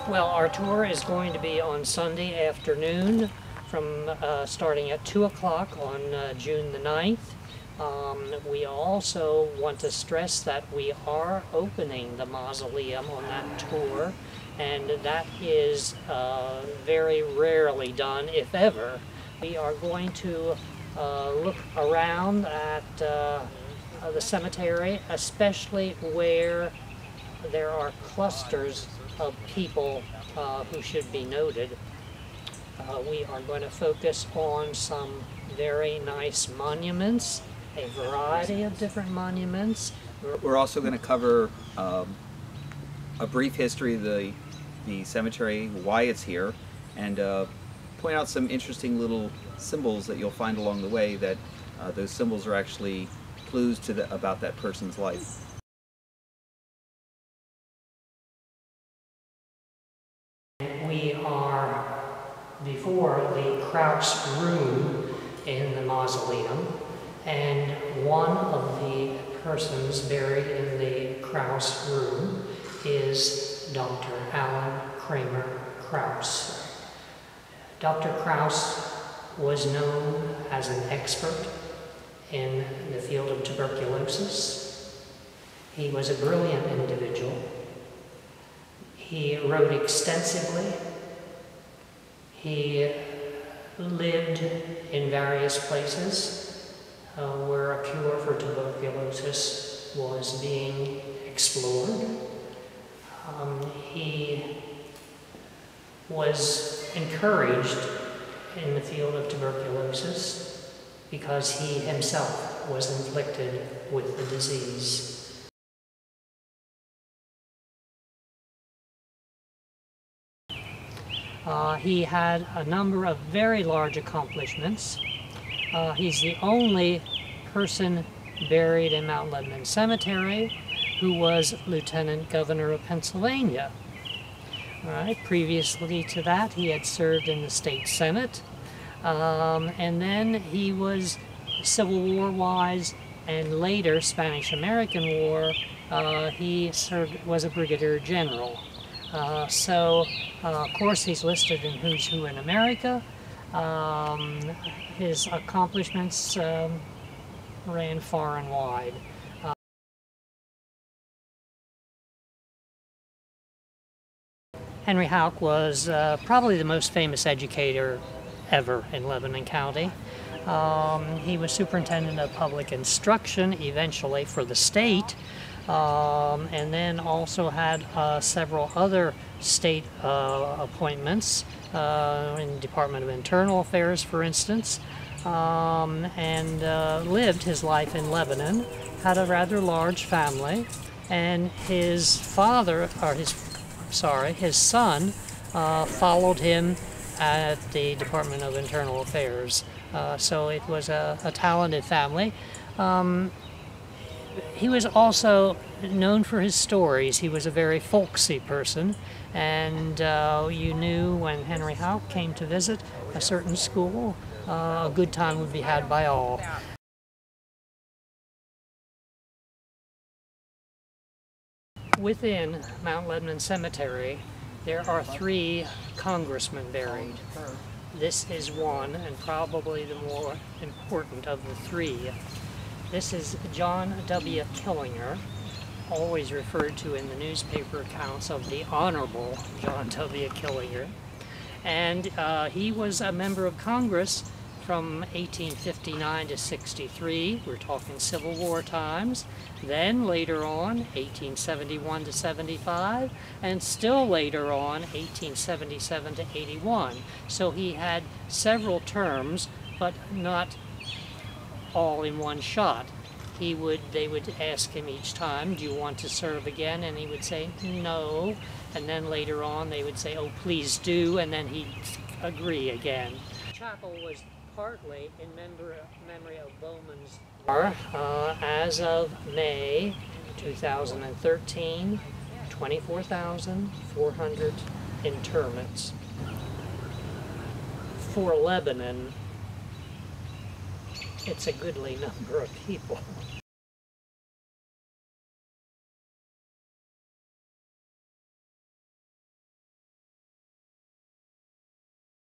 Well, our tour is going to be on Sunday afternoon from starting at 2 o'clock on June the 9th. We also want to stress that we are opening the mausoleum on that tour, and that is very rarely done, if ever. We are going to look around at the cemetery, especially where there are clusters of people who should be noted. We are going to focus on some very nice monuments, a variety of different monuments. We're also going to cover a brief history of the cemetery, why it's here, and point out some interesting little symbols that you'll find along the way that those symbols are actually clues to about that person's life. We are before the Kraus room in the mausoleum, and one of the persons buried in the Kraus room is Dr. Alan Kramer Kraus. Dr. Kraus was known as an expert in the field of tuberculosis. He was a brilliant individual. He wrote extensively. He lived in various places where a cure for tuberculosis was being explored. He was encouraged in the field of tuberculosis because he himself was inflicted with the disease. He had a number of very large accomplishments. He's the only person buried in Mount Lebanon Cemetery who was Lieutenant Governor of Pennsylvania. All right. Previously to that, he had served in the state Senate, and then he was Civil War-wise, and later Spanish-American War, he was a brigadier general. Of course, he's listed in Who's Who in America. His accomplishments ran far and wide. Henry Houck was probably the most famous educator ever in Lebanon County. He was superintendent of public instruction eventually for the state, and then also had several other state appointments in the Department of Internal Affairs, for instance, and lived his life in Lebanon, had a rather large family, and his father, or his son, followed him at the Department of Internal Affairs. So it was a talented family. He was also known for his stories. He was a very folksy person, and you knew when Henry Houck came to visit a certain school, a good time would be had by all. Within Mount Lebanon Cemetery, there are 3 congressmen buried. This is one, and probably the more important of the 3. This is John W. Killinger, always referred to in the newspaper accounts of the Honorable John W. Killinger. And he was a member of Congress from 1859 to 63, we're talking Civil War times, then later on 1871 to 75, and still later on 1877 to 81. So he had several terms, but not all in one shot. They would ask him each time, do you want to serve again? And he would say no, and then later on they would say, oh please do, and then he'd agree again. The chapel was partly in memory of Bowman's War. As of May 2013, 24,400 interments. For Lebanon, it's a goodly number of people.